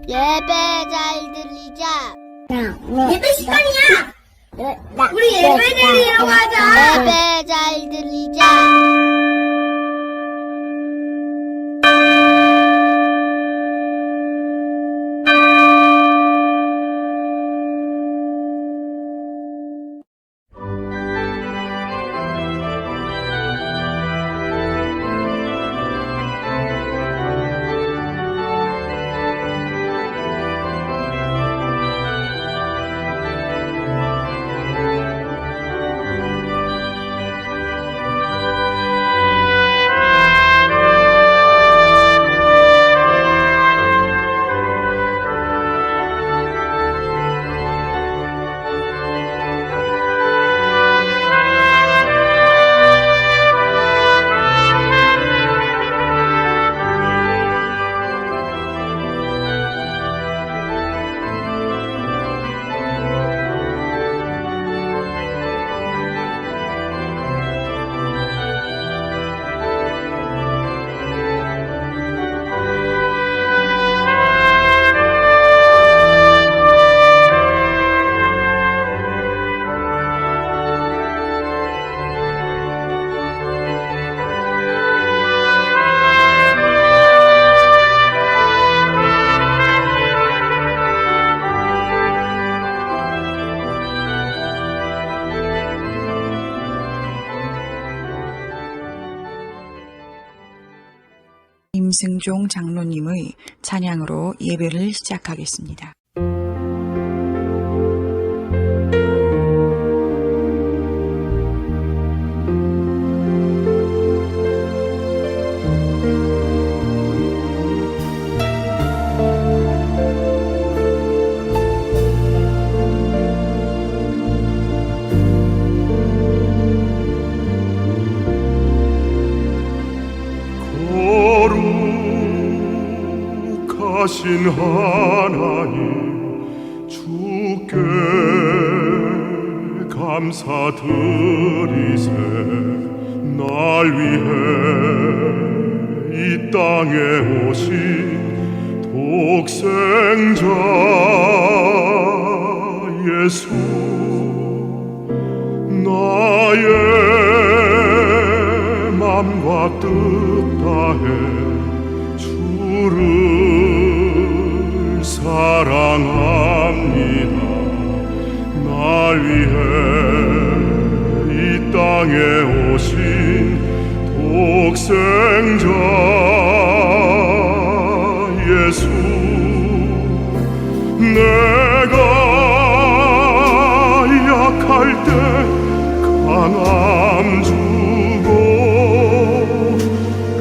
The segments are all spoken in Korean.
예배 잘 들리자. 예배 시간이야. 우리 예배 드리러 가자. 예배 잘 들리자. 임승종 장로님의 찬양으로 예배를 시작하겠습니다. 하신 하나님 주께 감사드리세. 날 위해 이 땅에 오신 독생자 예수, 나의 맘과 뜻 다해 주를 사랑합니다. 날 위해 이 땅에 오신 독생자 예수, 내가 약할 때 강함 주고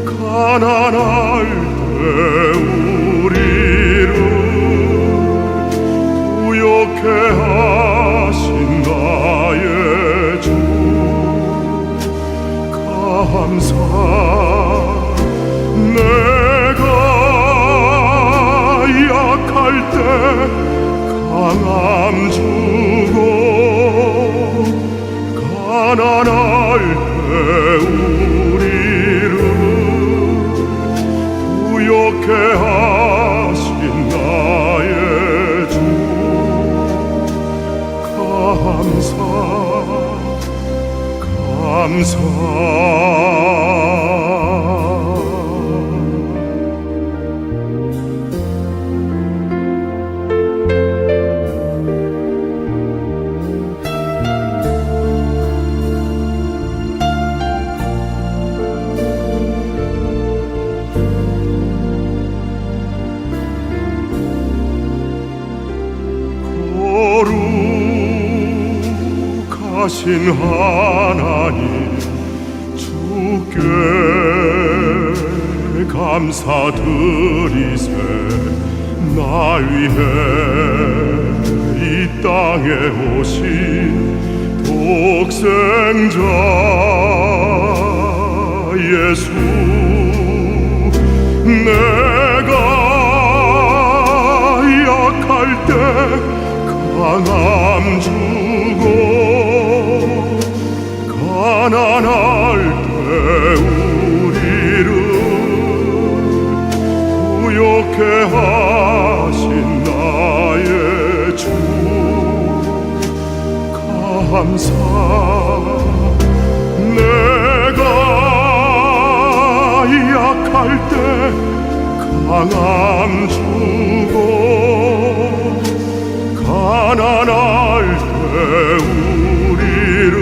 가난할 때 우리를 부욕해 하신 나의 주 감사. 내가 약할 때 강함 주고 가난할 때 우리를 부욕해 하신 나의 주 감사. 거룩하신 하나님 주께 감사드리세. 날 위해 이 땅에 오신 독생자 예수, 내가 약할 때 강함 주고 가난할 때 우리를 부욕해 하신 감사 내가 약할 때 강함 주고 가난할 때 우리를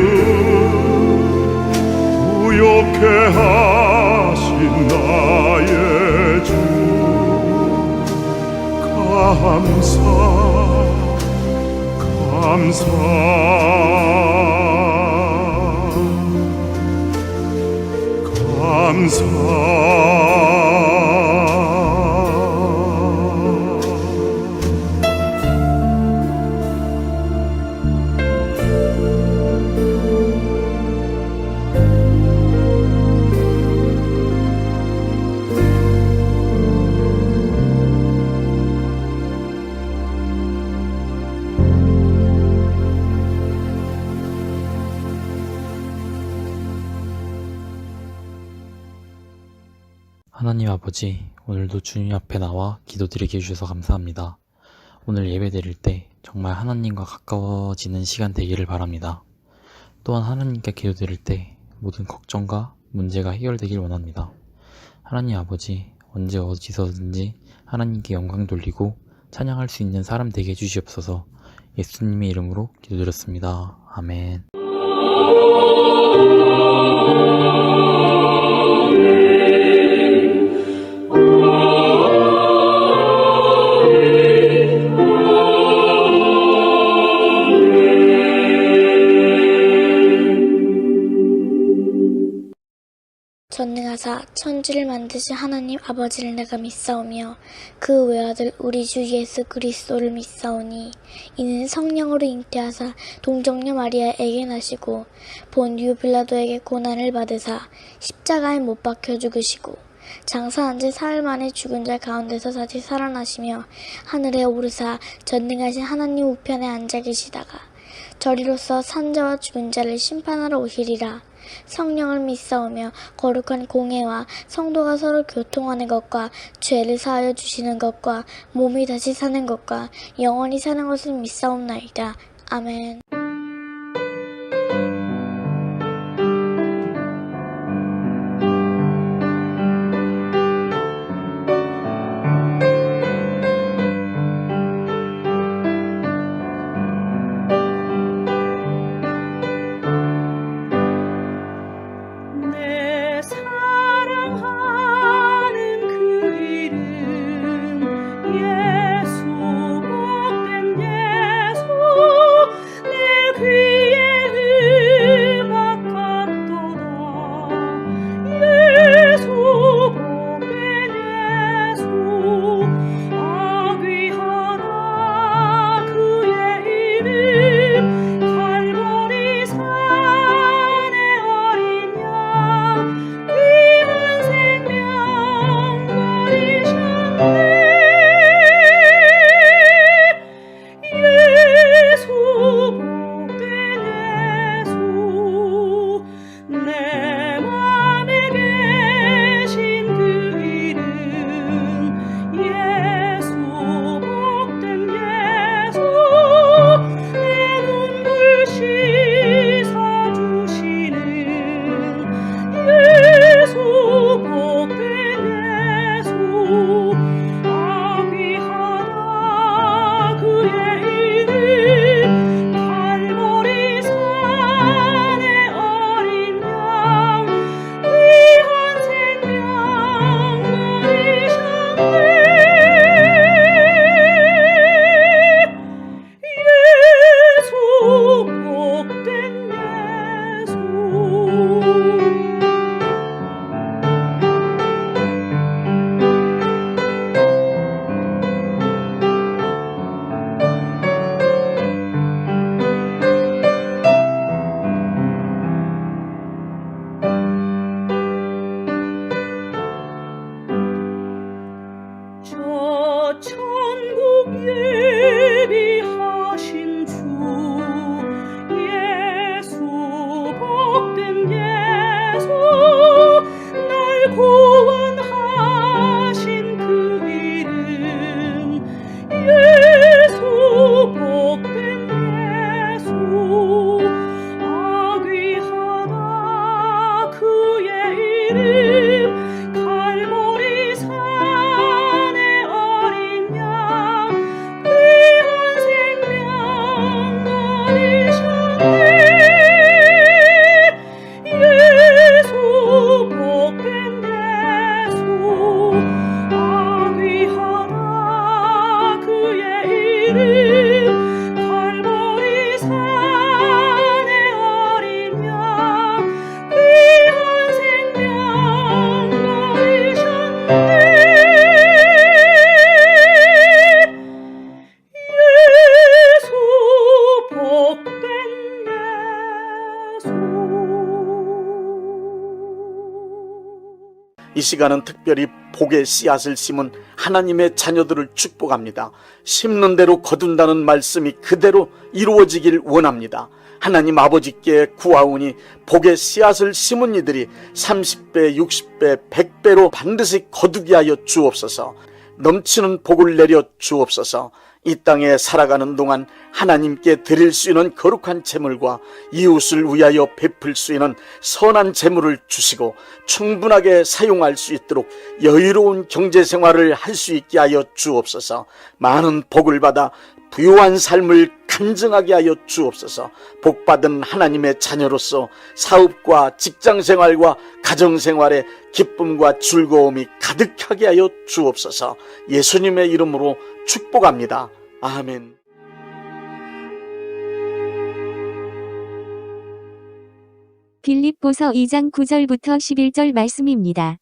부욕해 하신 나의 주 감사 감사 감사 하나님 아버지, 오늘도 주님 앞에 나와 기도드리게 해주셔서 감사합니다. 오늘 예배 드릴 때 정말 하나님과 가까워지는 시간 되기를 바랍니다. 또한 하나님께 기도드릴 때 모든 걱정과 문제가 해결되길 원합니다. 하나님 아버지, 언제 어디서든지 하나님께 영광 돌리고 찬양할 수 있는 사람 되게 해주시옵소서. 예수님의 이름으로 기도드렸습니다. 아멘. 전능하사 천지를 만드신 하나님 아버지를 내가 믿사오며 그 외아들 우리 주 예수 그리스도를 믿사오니 이는 성령으로 잉태하사 동정녀 마리아에게 나시고 본디오 빌라도에게 고난을 받으사 십자가에 못 박혀 죽으시고 장사한 지 사흘 만에 죽은 자 가운데서 다시 살아나시며 하늘에 오르사 전능하신 하나님 우편에 앉아 계시다가 저리로서 산자와 죽은 자를 심판하러 오시리라. 성령을 믿사오며 거룩한 공회와 성도가 서로 교통하는 것과 죄를 사하여 주시는 것과 몸이 다시 사는 것과 영원히 사는 것을 믿사옵나이다. 아멘. 귀한 생명 버리셨네. 시간은 특별히 복의 씨앗을 심은 하나님의 자녀들을 축복합니다. 심는 대로 거둔다는 말씀이 그대로 이루어지길 원합니다. 하나님 아버지께 구하오니 복의 씨앗을 심은 이들이 30배, 60배, 100배로 반드시 거두게 하여 주옵소서. 넘치는 복을 내려 주옵소서. 이 땅에 살아가는 동안 하나님께 드릴 수 있는 거룩한 재물과 이웃을 위하여 베풀 수 있는 선한 재물을 주시고 충분하게 사용할 수 있도록 여유로운 경제생활을 할 수 있게 하여 주옵소서. 많은 복을 받아 부유한 삶을 간증하게 하여 주옵소서. 복받은 하나님의 자녀로서 사업과 직장생활과 가정생활에 기쁨과 즐거움이 가득하게 하여 주옵소서. 예수님의 이름으로 축복합니다. 아멘. 빌립보서 2장 9절부터 11절 말씀입니다.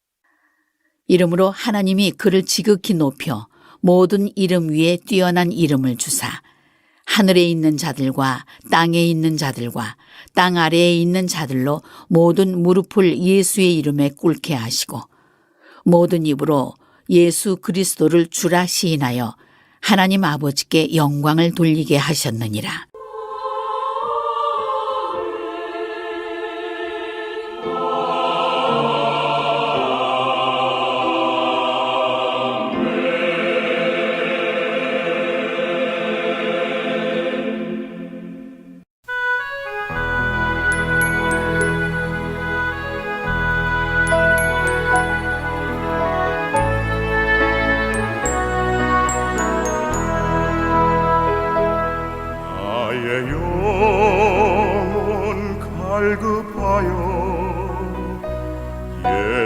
이름으로 하나님이 그를 지극히 높여 모든 이름 위에 뛰어난 이름을 주사 하늘에 있는 자들과 땅에 있는 자들과 땅 아래에 있는 자들로 모든 무릎을 예수의 이름에 꿇게 하시고 모든 입으로 예수 그리스도를 주라 시인하여 하나님 아버지께 영광을 돌리게 하셨느니라.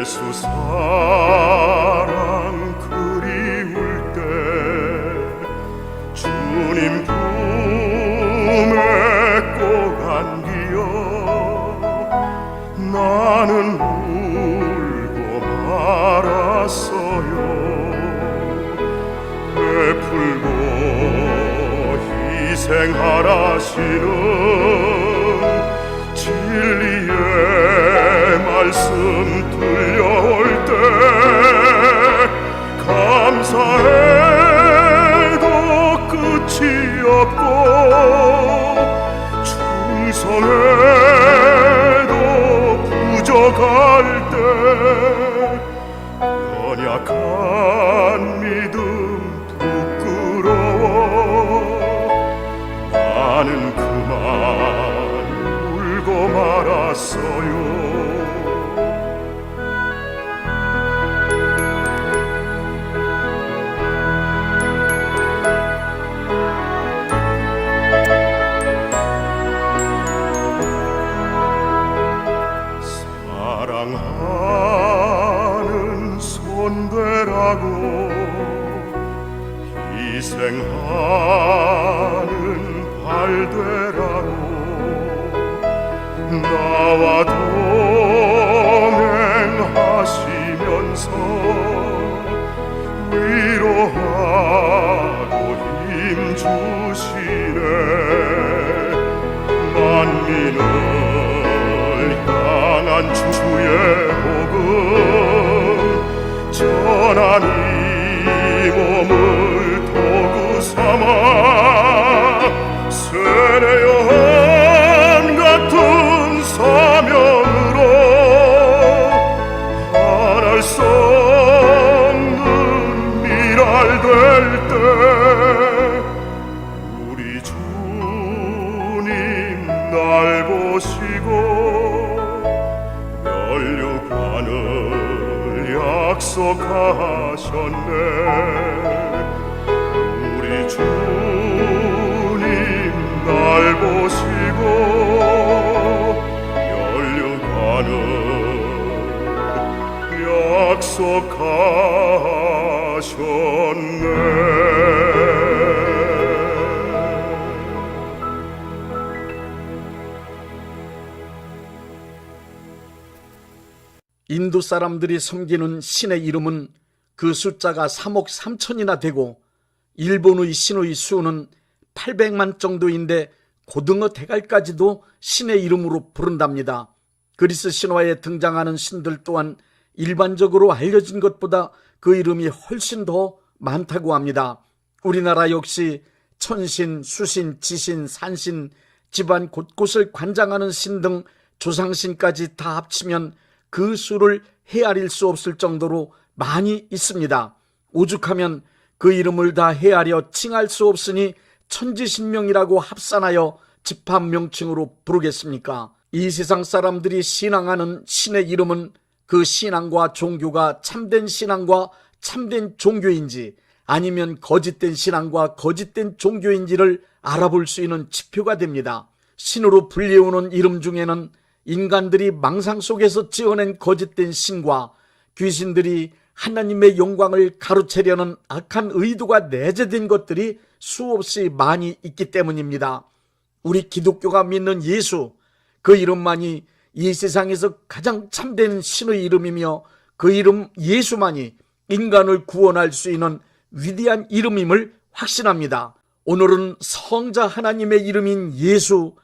예수 사랑 그리울 때 주님 품에 꼭 안기어 나는 울고 말았어요. 베풀고 희생하라시는 진리의 말씀 들려올 때 감사해도 끝이 없고 충성해도 부족할 때 연약한 믿음 부끄러워 나는 그만 울고 말았어요. 사랑하는 손되라고 희생하는 발되라고 나와 동행하시면서 위로하고 힘주시네. 만민을 향한 주의 복음 전하니 몸을 도구 삼아 세례요한 같은 사명으로 하늘 썩는 미랄 될 때 우리 주님 날 보시고 면류관을 약속하셨네. 우리 주님 날 보시고 면류관을 약속하셨네. 인도 사람들이 섬기는 신의 이름은 그 숫자가 3억 3천이나 되고 일본의 신의 수는 800만 정도인데 고등어 대갈까지도 신의 이름으로 부른답니다. 그리스 신화에 등장하는 신들 또한 일반적으로 알려진 것보다 그 이름이 훨씬 더 많다고 합니다. 우리나라 역시 천신, 수신, 지신, 산신, 집안 곳곳을 관장하는 신 등 조상신까지 다 합치면 그 수를 헤아릴 수 없을 정도로 많이 있습니다. 오죽하면 그 이름을 다 헤아려 칭할 수 없으니 천지신명이라고 합산하여 집합명칭으로 부르겠습니까? 이 세상 사람들이 신앙하는 신의 이름은 그 신앙과 종교가 참된 신앙과 참된 종교인지 아니면 거짓된 신앙과 거짓된 종교인지를 알아볼 수 있는 지표가 됩니다. 신으로 불리우는 이름 중에는 인간들이 망상 속에서 지어낸 거짓된 신과 귀신들이 하나님의 영광을 가로채려는 악한 의도가 내재된 것들이 수없이 많이 있기 때문입니다. 우리 기독교가 믿는 예수, 그 이름만이 이 세상에서 가장 참된 신의 이름이며 그 이름 예수만이 인간을 구원할 수 있는 위대한 이름임을 확신합니다. 오늘은 성자 하나님의 이름인 예수,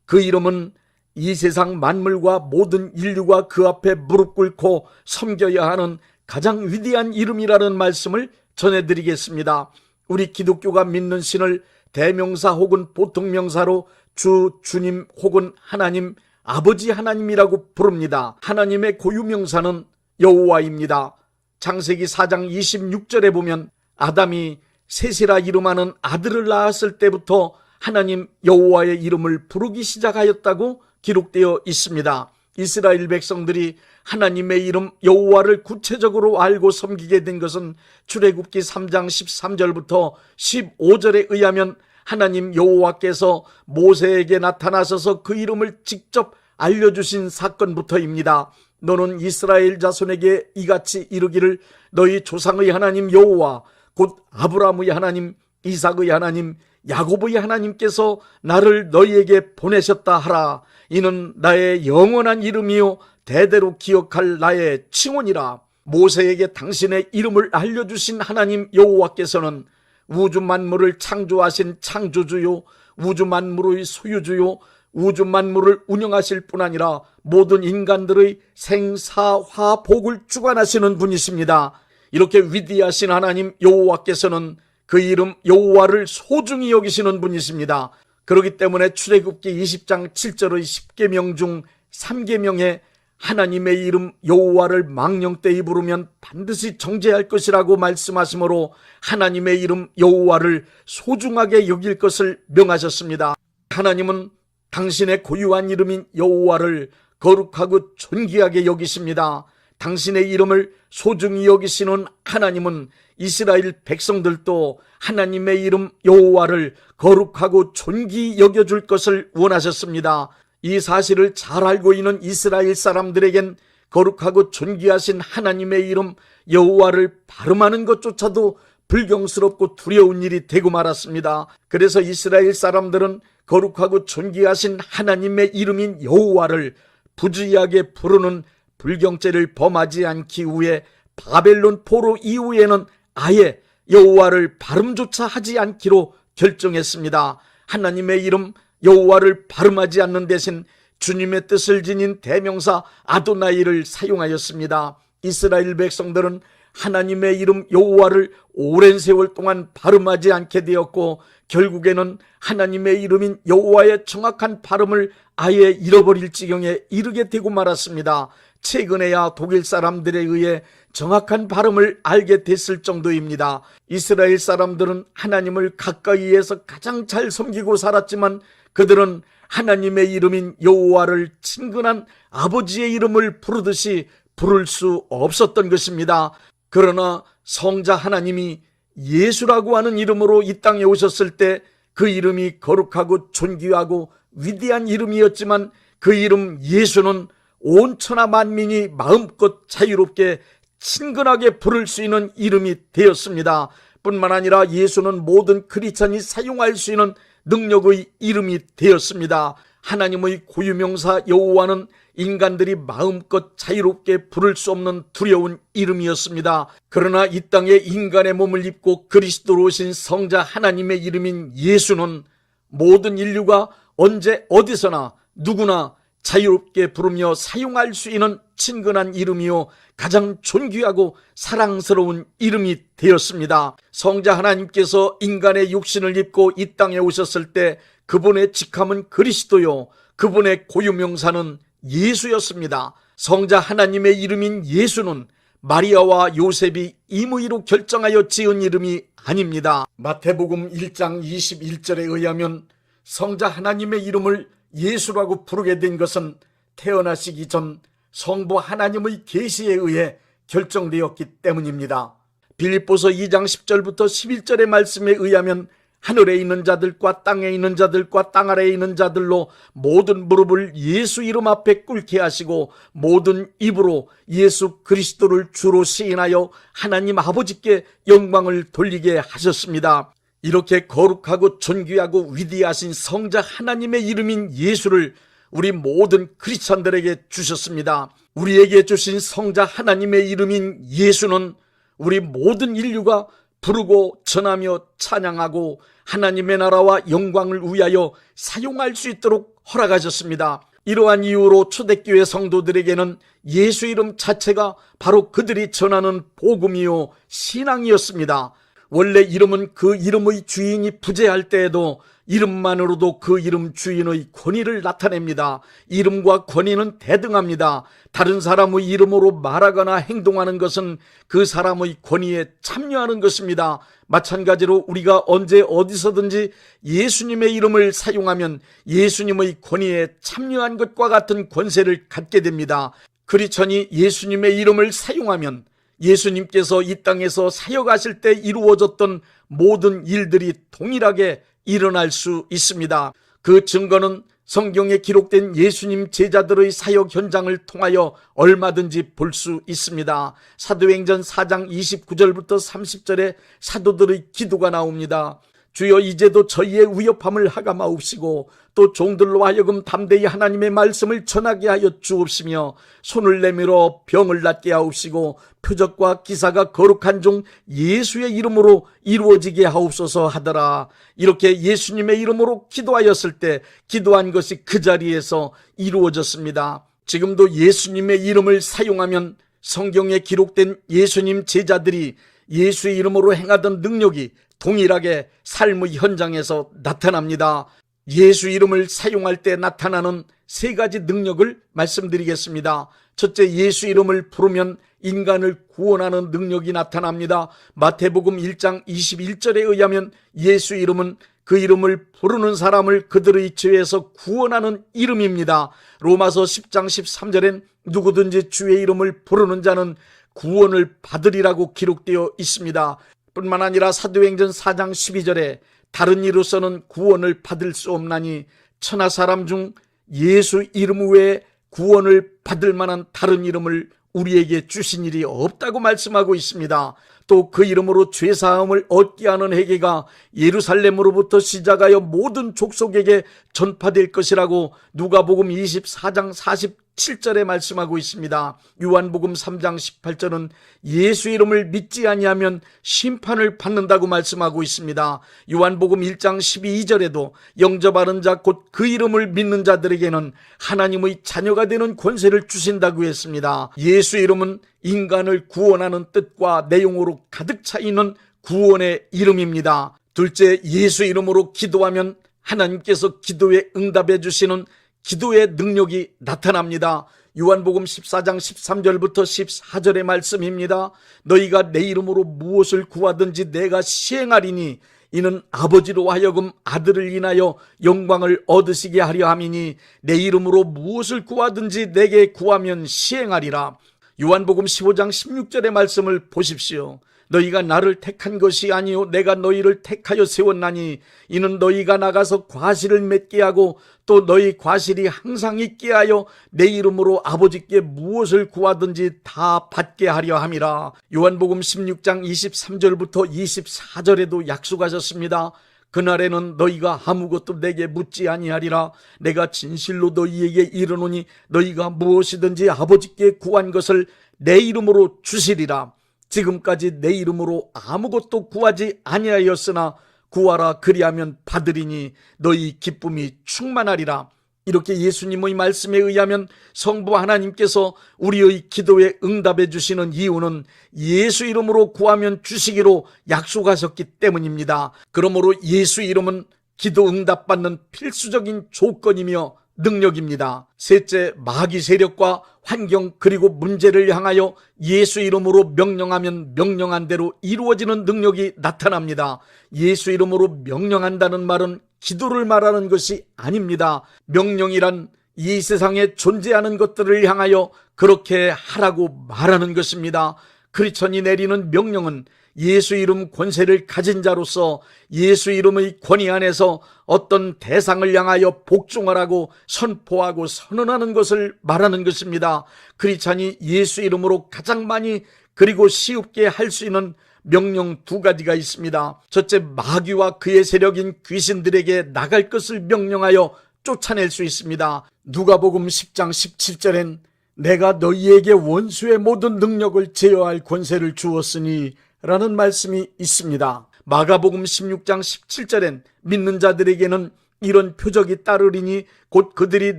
그 이름은 이 세상 만물과 모든 인류가 그 앞에 무릎 꿇고 섬겨야 하는 가장 위대한 이름이라는 말씀을 전해드리겠습니다. 우리 기독교가 믿는 신을 대명사 혹은 보통명사로 주, 주님 혹은 하나님, 아버지 하나님이라고 부릅니다. 하나님의 고유명사는 여호와입니다. 창세기 4장 26절에 보면 아담이 셋이라 이름하는 아들을 낳았을 때부터 하나님 여호와의 이름을 부르기 시작하였다고 기록되어 있습니다. 이스라엘 백성들이 하나님의 이름 여호와를 구체적으로 알고 섬기게 된 것은 출애굽기 3장 13절부터 15절에 의하면 하나님 여호와께서 모세에게 나타나셔서 그 이름을 직접 알려주신 사건부터입니다. 너는 이스라엘 자손에게 이같이 이르기를 너희 조상의 하나님 여호와 곧 아브라함의 하나님, 이삭의 하나님, 야곱의 하나님께서 나를 너희에게 보내셨다 하라. 이는 나의 영원한 이름이요 대대로 기억할 나의 칭언이라. 모세에게 당신의 이름을 알려주신 하나님 여호와께서는 우주 만물을 창조하신 창조주요, 우주 만물의 소유주요, 우주 만물을 운영하실 뿐 아니라 모든 인간들의 생사화 복을 주관하시는 분이십니다. 이렇게 위대하신 하나님 여호와께서는 그 이름 여호와를 소중히 여기시는 분이십니다. 그렇기 때문에 출애굽기 20장 7절의 10계명 중 3계명에 하나님의 이름 여호와를 망령되이 부르면 반드시 정죄할 것이라고 말씀하시므로 하나님의 이름 여호와를 소중하게 여길 것을 명하셨습니다. 하나님은 당신의 고유한 이름인 여호와를 거룩하고 존귀하게 여기십니다. 당신의 이름을 소중히 여기시는 하나님은 이스라엘 백성들도 하나님의 이름 여호와를 거룩하고 존귀히 여겨줄 것을 원하셨습니다. 이 사실을 잘 알고 있는 이스라엘 사람들에겐 거룩하고 존귀하신 하나님의 이름 여호와를 발음하는 것조차도 불경스럽고 두려운 일이 되고 말았습니다. 그래서 이스라엘 사람들은 거룩하고 존귀하신 하나님의 이름인 여호와를 부주의하게 부르는 불경죄를 범하지 않기 위해 바벨론 포로 이후에는 아예 여호와를 발음조차 하지 않기로 결정했습니다. 하나님의 이름 여호와를 발음하지 않는 대신 주님의 뜻을 지닌 대명사 아도나이를 사용하였습니다. 이스라엘 백성들은 하나님의 이름 여호와를 오랜 세월 동안 발음하지 않게 되었고 결국에는 하나님의 이름인 여호와의 정확한 발음을 아예 잃어버릴 지경에 이르게 되고 말았습니다. 최근에야 독일 사람들에 의해 정확한 발음을 알게 됐을 정도입니다. 이스라엘 사람들은 하나님을 가까이에서 가장 잘 섬기고 살았지만 그들은 하나님의 이름인 여호와를 친근한 아버지의 이름을 부르듯이 부를 수 없었던 것입니다. 그러나 성자 하나님이 예수라고 하는 이름으로 이 땅에 오셨을 때 그 이름이 거룩하고 존귀하고 위대한 이름이었지만 그 이름 예수는 온 천하 만민이 마음껏 자유롭게 친근하게 부를 수 있는 이름이 되었습니다. 뿐만 아니라 예수는 모든 크리스찬이 사용할 수 있는 능력의 이름이 되었습니다. 하나님의 고유명사 여호와는 인간들이 마음껏 자유롭게 부를 수 없는 두려운 이름이었습니다. 그러나 이 땅에 인간의 몸을 입고 그리스도로 오신 성자 하나님의 이름인 예수는 모든 인류가 언제 어디서나 누구나 자유롭게 부르며 사용할 수 있는 친근한 이름이요 가장 존귀하고 사랑스러운 이름이 되었습니다. 성자 하나님께서 인간의 육신을 입고 이 땅에 오셨을 때 그분의 직함은 그리스도요 그분의 고유명사는 예수였습니다. 성자 하나님의 이름인 예수는 마리아와 요셉이 임의로 결정하여 지은 이름이 아닙니다. 마태복음 1장 21절에 의하면 성자 하나님의 이름을 예수라고 부르게 된 것은 태어나시기 전 성부 하나님의 계시에 의해 결정되었기 때문입니다. 빌립보서 2장 10절부터 11절의 말씀에 의하면 하늘에 있는 자들과 땅에 있는 자들과 땅 아래에 있는 자들로 모든 무릎을 예수 이름 앞에 꿇게 하시고 모든 입으로 예수 그리스도를 주로 시인하여 하나님 아버지께 영광을 돌리게 하셨습니다. 이렇게 거룩하고 존귀하고 위대하신 성자 하나님의 이름인 예수를 우리 모든 크리스찬들에게 주셨습니다. 우리에게 주신 성자 하나님의 이름인 예수는 우리 모든 인류가 부르고 전하며 찬양하고 하나님의 나라와 영광을 위하여 사용할 수 있도록 허락하셨습니다. 이러한 이유로 초대교회 성도들에게는 예수 이름 자체가 바로 그들이 전하는 복음이요 신앙이었습니다. 원래 이름은 그 이름의 주인이 부재할 때에도 이름만으로도 그 이름 주인의 권위를 나타냅니다. 이름과 권위는 대등합니다. 다른 사람의 이름으로 말하거나 행동하는 것은 그 사람의 권위에 참여하는 것입니다. 마찬가지로 우리가 언제 어디서든지 예수님의 이름을 사용하면 예수님의 권위에 참여한 것과 같은 권세를 갖게 됩니다. 크리스천이 예수님의 이름을 사용하면 예수님께서 이 땅에서 사역하실 때 이루어졌던 모든 일들이 동일하게 일어날 수 있습니다. 그 증거는 성경에 기록된 예수님 제자들의 사역 현장을 통하여 얼마든지 볼 수 있습니다. 사도행전 4장 29절부터 30절에 사도들의 기도가 나옵니다. 주여 이제도 저희의 위협함을 하감하옵시고 또 종들로 하여금 담대히 하나님의 말씀을 전하게 하여 주옵시며 손을 내밀어 병을 낫게 하옵시고 표적과 기사가 거룩한 종 예수의 이름으로 이루어지게 하옵소서 하더라. 이렇게 예수님의 이름으로 기도하였을 때 기도한 것이 그 자리에서 이루어졌습니다. 지금도 예수님의 이름을 사용하면 성경에 기록된 예수님 제자들이 예수의 이름으로 행하던 능력이 동일하게 삶의 현장에서 나타납니다. 예수 이름을 사용할 때 나타나는 세 가지 능력을 말씀드리겠습니다. 첫째, 예수 이름을 부르면 인간을 구원하는 능력이 나타납니다. 마태복음 1장 21절에 의하면 예수 이름은 그 이름을 부르는 사람을 그들의 죄에서 구원하는 이름입니다. 로마서 10장 13절엔 누구든지 주의 이름을 부르는 자는 구원을 받으리라고 기록되어 있습니다. 뿐만 아니라 사도행전 4장 12절에 다른 이로서는 구원을 받을 수 없나니 천하 사람 중 예수 이름 외에 구원을 받을 만한 다른 이름을 우리에게 주신 일이 없다고 말씀하고 있습니다. 또 그 이름으로 죄사함을 얻게 하는 회개가 예루살렘으로부터 시작하여 모든 족속에게 전파될 것이라고 누가복음 24장 47절에 말씀하고 있습니다. 요한복음 3장 18절은 예수 이름을 믿지 아니하면 심판을 받는다고 말씀하고 있습니다. 요한복음 1장 12절에도 영접하는 자 곧 그 이름을 믿는 자들에게는 하나님의 자녀가 되는 권세를 주신다고 했습니다. 예수 이름은 인간을 구원하는 뜻과 내용으로 가득 차 있는 구원의 이름입니다. 둘째, 예수 이름으로 기도하면 하나님께서 기도에 응답해 주시는 기도의 능력이 나타납니다. 요한복음 14장 13절부터 14절의 말씀입니다. 너희가 내 이름으로 무엇을 구하든지 내가 시행하리니 이는 아버지로 하여금 아들을 인하여 영광을 얻으시게 하려 함이니 내 이름으로 무엇을 구하든지 내게 구하면 시행하리라. 요한복음 15장 16절의 말씀을 보십시오. 너희가 나를 택한 것이 아니요 내가 너희를 택하여 세웠나니 이는 너희가 나가서 과실을 맺게 하고 또 너희 과실이 항상 있게 하여 내 이름으로 아버지께 무엇을 구하든지 다 받게 하려 함이라. 요한복음 16장 23절부터 24절에도 약속하셨습니다. 그날에는 너희가 아무것도 내게 묻지 아니하리라. 내가 진실로 너희에게 이르노니 너희가 무엇이든지 아버지께 구한 것을 내 이름으로 주시리라. 지금까지 내 이름으로 아무것도 구하지 아니하였으나 구하라 그리하면 받으리니 너희 기쁨이 충만하리라. 이렇게 예수님의 말씀에 의하면 성부 하나님께서 우리의 기도에 응답해 주시는 이유는 예수 이름으로 구하면 주시기로 약속하셨기 때문입니다. 그러므로 예수 이름은 기도 응답받는 필수적인 조건이며 능력입니다. 셋째, 마귀 세력과 환경 그리고 문제를 향하여 예수 이름으로 명령하면 명령한 대로 이루어지는 능력이 나타납니다. 예수 이름으로 명령한다는 말은 기도를 말하는 것이 아닙니다. 명령이란 이 세상에 존재하는 것들을 향하여 그렇게 하라고 말하는 것입니다. 크리스천이 내리는 명령은 예수 이름 권세를 가진 자로서 예수 이름의 권위 안에서 어떤 대상을 향하여 복종하라고 선포하고 선언하는 것을 말하는 것입니다. 크리스찬이 예수 이름으로 가장 많이 그리고 쉽게 할 수 있는 명령 두 가지가 있습니다. 첫째, 마귀와 그의 세력인 귀신들에게 나갈 것을 명령하여 쫓아낼 수 있습니다. 누가복음 10장 17절엔 내가 너희에게 원수의 모든 능력을 제어할 권세를 주었으니 라는 말씀이 있습니다. 마가복음 16장 17절엔 믿는 자들에게는 이런 표적이 따르리니 곧 그들이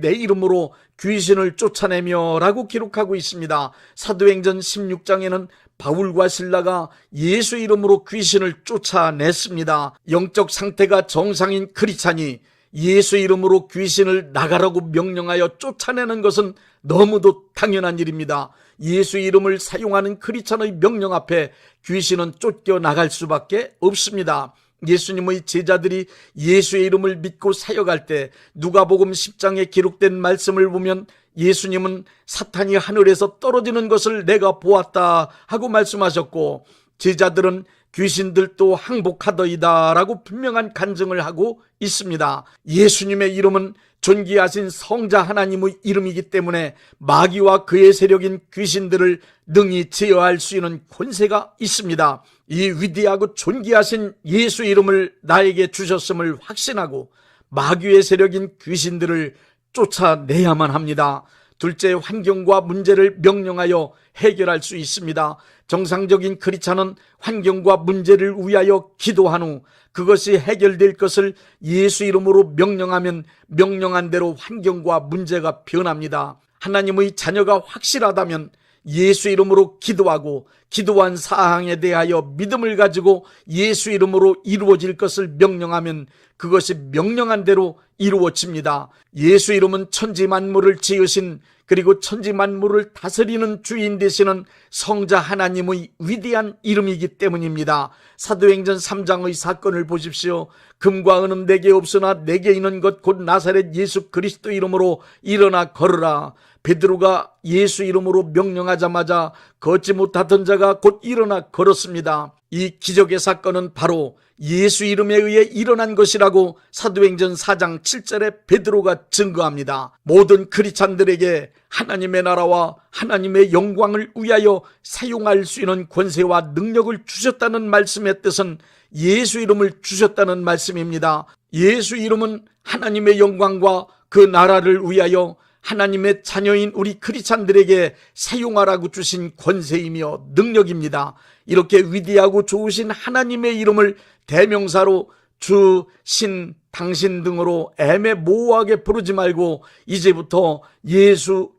내 이름으로 귀신을 쫓아내며 라고 기록하고 있습니다. 사도행전 16장에는 바울과 실라가 예수 이름으로 귀신을 쫓아냈습니다. 영적 상태가 정상인 크리스찬이 예수 이름으로 귀신을 나가라고 명령하여 쫓아내는 것은 너무도 당연한 일입니다. 예수 이름을 사용하는 크리스찬의 명령 앞에 귀신은 쫓겨나갈 수밖에 없습니다. 예수님의 제자들이 예수의 이름을 믿고 사역할 때 누가복음 10장에 기록된 말씀을 보면 예수님은 사탄이 하늘에서 떨어지는 것을 내가 보았다 하고 말씀하셨고 제자들은 귀신들도 항복하더이다 라고 분명한 간증을 하고 있습니다. 예수님의 이름은 존귀하신 성자 하나님의 이름이기 때문에 마귀와 그의 세력인 귀신들을 능히 제어할 수 있는 권세가 있습니다. 이 위대하고 존귀하신 예수 이름을 나에게 주셨음을 확신하고 마귀의 세력인 귀신들을 쫓아내야만 합니다. 둘째, 환경과 문제를 명령하여 해결할 수 있습니다. 정상적인 크리스찬은 환경과 문제를 위하여 기도한 후 그것이 해결될 것을 예수 이름으로 명령하면 명령한 대로 환경과 문제가 변합니다. 하나님의 자녀가 확실하다면 예수 이름으로 기도하고 기도한 사항에 대하여 믿음을 가지고 예수 이름으로 이루어질 것을 명령하면 그것이 명령한 대로 이루어집니다. 예수 이름은 천지 만물을 지으신 그리고 천지 만물을 다스리는 주인 되시는 성자 하나님의 위대한 이름이기 때문입니다. 사도행전 3장의 사건을 보십시오. 금과 은은 내게 없으나 내게 있는 것 곧 나사렛 예수 그리스도 이름으로 일어나 걸으라. 베드로가 예수 이름으로 명령하자마자 걷지 못하던 자가 곧 일어나 걸었습니다. 이 기적의 사건은 바로 예수 이름에 의해 일어난 것이라고 사도행전 4장 7절에 베드로가 증거합니다. 모든 크리스찬들에게 하나님의 나라와 하나님의 영광을 위하여 사용할 수 있는 권세와 능력을 주셨다는 말씀의 뜻은 예수 이름을 주셨다는 말씀입니다. 예수 이름은 하나님의 영광과 그 나라를 위하여 하나님의 자녀인 우리 크리스찬들에게 사용하라고 주신 권세이며 능력입니다. 이렇게 위대하고 좋으신 하나님의 이름을 대명사로 주, 신, 당신 등으로 애매모호하게 부르지 말고 이제부터 예수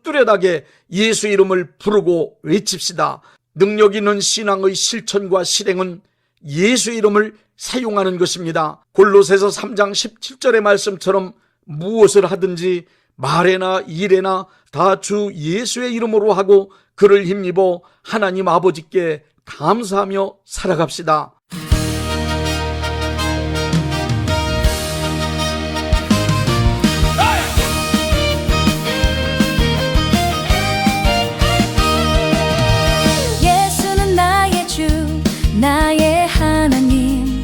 뚜렷하게 예수 이름을 부르고 외칩시다. 능력 있는 신앙의 실천과 실행은 예수 이름을 사용하는 것입니다. 골로새서 3장 17절의 말씀처럼 무엇을 하든지 말에나 일에나 다 주 예수의 이름으로 하고 그를 힘입어 하나님 아버지께 감사하며 살아갑시다. 예수는 나의 주 나의 하나님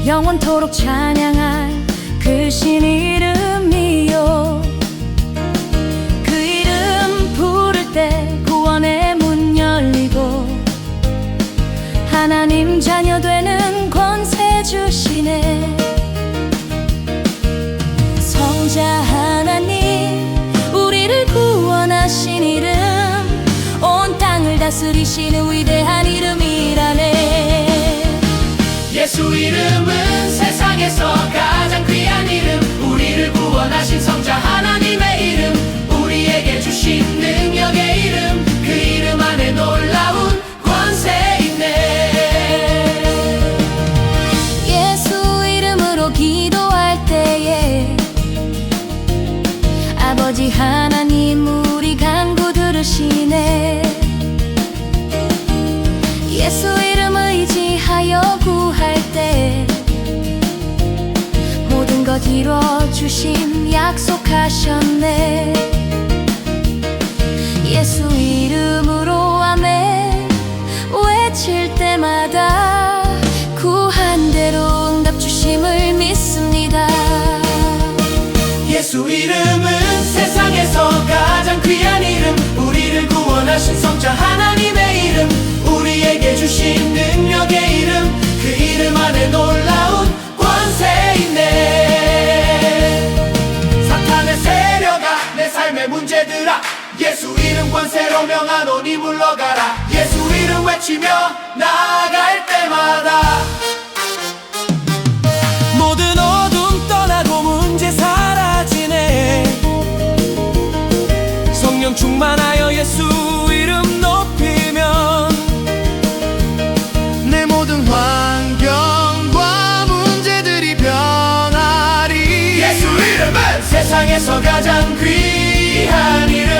영원토록 찬양할 그 신 이름이요 그 이름 부를 때 구원의 문 열리고 하나님 자녀 되는 권세 주시네. 성자 하나님 우리를 구원하신 이름 온 땅을 다스리시는 위대한 이름이라네. 예수 이름은 세상에서 가장 귀한 이름 우리를 구원하신 성자 하나님의 이름, 우리에게 주신 능력의 이름, 그 이름 안에 놀라운 권세 있네. 예수 이름으로 기도할 때에 아버지 하나님 우리 간구 들으시네. 예수 이름 의지하여 구할 때 모든 것 이뤄주심 약속하셨네. 예수 이름으로 아멘 외칠 때마다 구한 대로 응답 주심을 믿습니다. 예수 이름은 세상에서 가장 귀한 이름, 우리를 구원하신 성자 하나님의 이름, 우리에게 주신 능력의 이름, 그 이름 안에 놀라운 권세 있네. 사탄의 세력아 내 삶의 문제들아 예수 이름 권세로 명하노니 물러가라. 예수 이름 외치며 나아갈 때마다 모든 어둠 떠나고 문제 사라지네. 성령 충만하여 예수 이름 높이면 내 모든 환경과 문제들이 변하리. 예수 이름은 세상에서 가장 귀한 이름.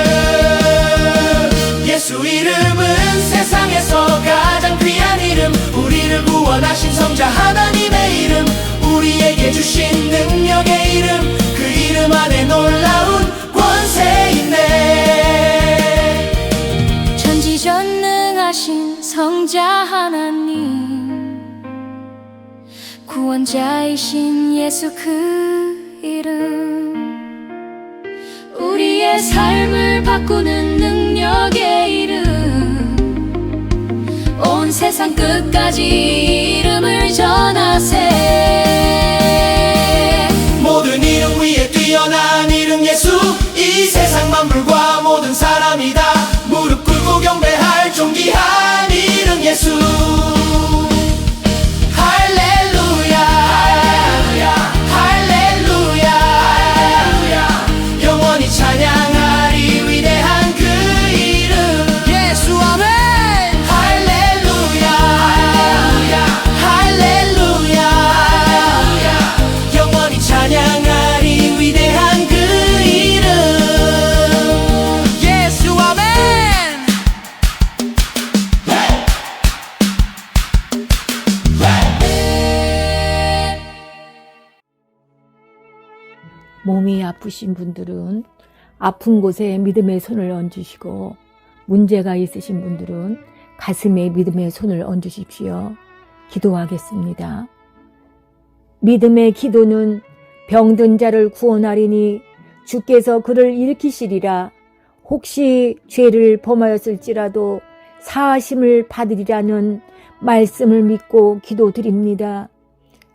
예수 이름은 세상에서 가장 귀한 이름, 우리를 구원하신 성자 하나님의 이름, 우리에게 주신 능력의 이름, 그 이름 안에 놀라운 권세 있네. 전지전능하신 성자 하나님, 구원자이신 예수 그 이름, 우리의 삶을 바꾸는 능력의 이름, 온 세상 끝까지 이름을 전하세. 모든 이름 위에 뛰어난 이름 예수, 이 세상 만물과 모든 사람이 다 무릎 꿇고 경배할 존귀한 이름 예수. 할렐루야 할렐루야 할렐루야, 영원히 찬양하리 위대한 그 이름 예수. 아멘. 할렐루야 할렐루야 할렐루야, 영원히 찬양하리 위대한 그 이름 예수. 아멘. 몸이 아프신 분들은 아픈 곳에 믿음의 손을 얹으시고, 문제가 있으신 분들은 가슴에 믿음의 손을 얹으십시오. 기도하겠습니다. 믿음의 기도는 병든 자를 구원하리니 주께서 그를 일으키시리라. 혹시 죄를 범하였을지라도 사하심을 받으리라는 말씀을 믿고 기도드립니다.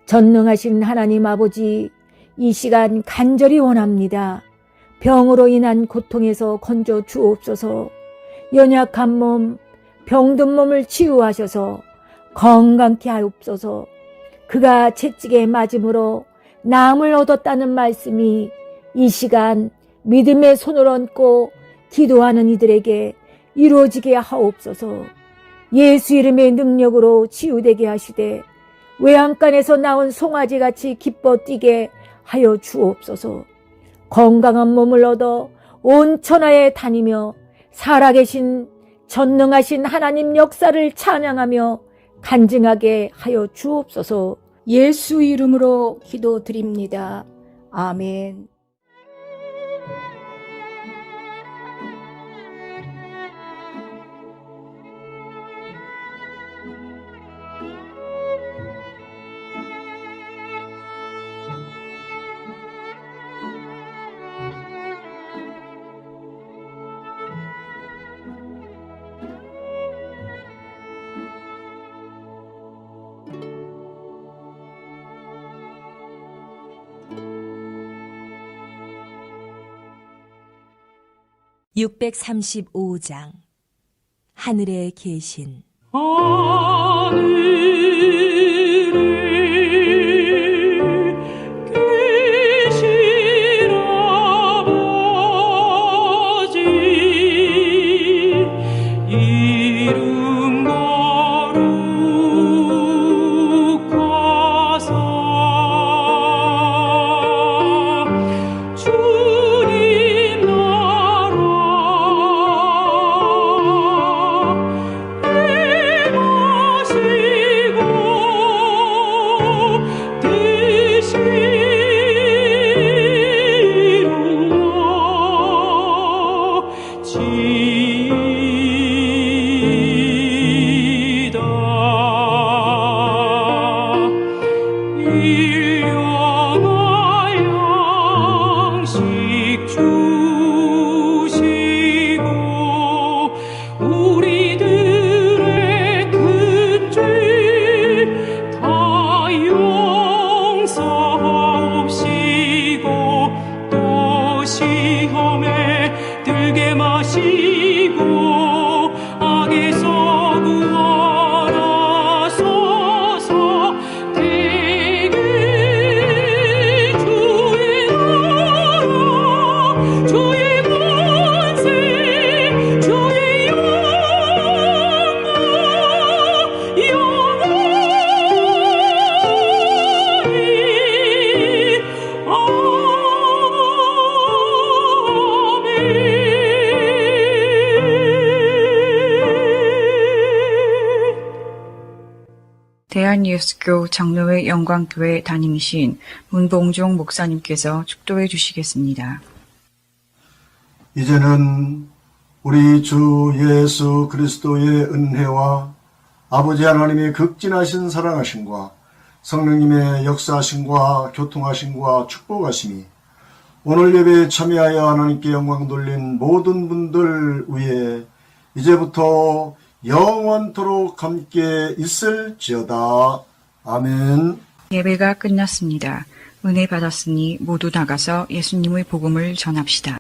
전능하신 하나님 아버지, 이 시간 간절히 원합니다. 병으로 인한 고통에서 건져 주옵소서. 연약한 몸, 병든 몸을 치유하셔서 건강케 하옵소서. 그가 채찍에 맞음으로 나음을 얻었다는 말씀이 이 시간 믿음의 손을 얹고 기도하는 이들에게 이루어지게 하옵소서. 예수 이름의 능력으로 치유되게 하시되 외양간에서 나온 송아지같이 기뻐 뛰게 하여 주옵소서. 건강한 몸을 얻어 온 천하에 다니며 살아계신 전능하신 하나님 역사를 찬양하며 간증하게 하여 주옵소서. 예수 이름으로 기도드립니다. 아멘. (635장) 하늘에 계신 하늘에 계시라 대한예수교 장로회 영광교회 담임이신 문봉종 목사님께서 축도해 주시겠습니다. 이제는 우리 주 예수 그리스도의 은혜와 아버지 하나님의 극진하신 사랑하심과 성령님의 역사하심과 교통하심과 축복하심이 오늘 예배에 참여하여 하나님께 영광 돌린 모든 분들 위에 이제부터 영원토록 함께 있을지어다. 아멘. 예배가 끝났습니다. 은혜 받았으니 모두 나가서 예수님의 복음을 전합시다.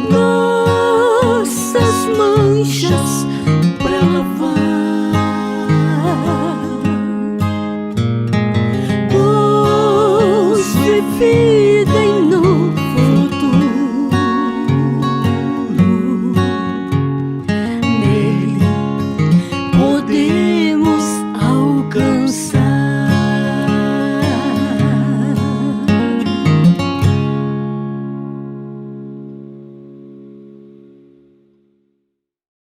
Nossas manchas pra lavar.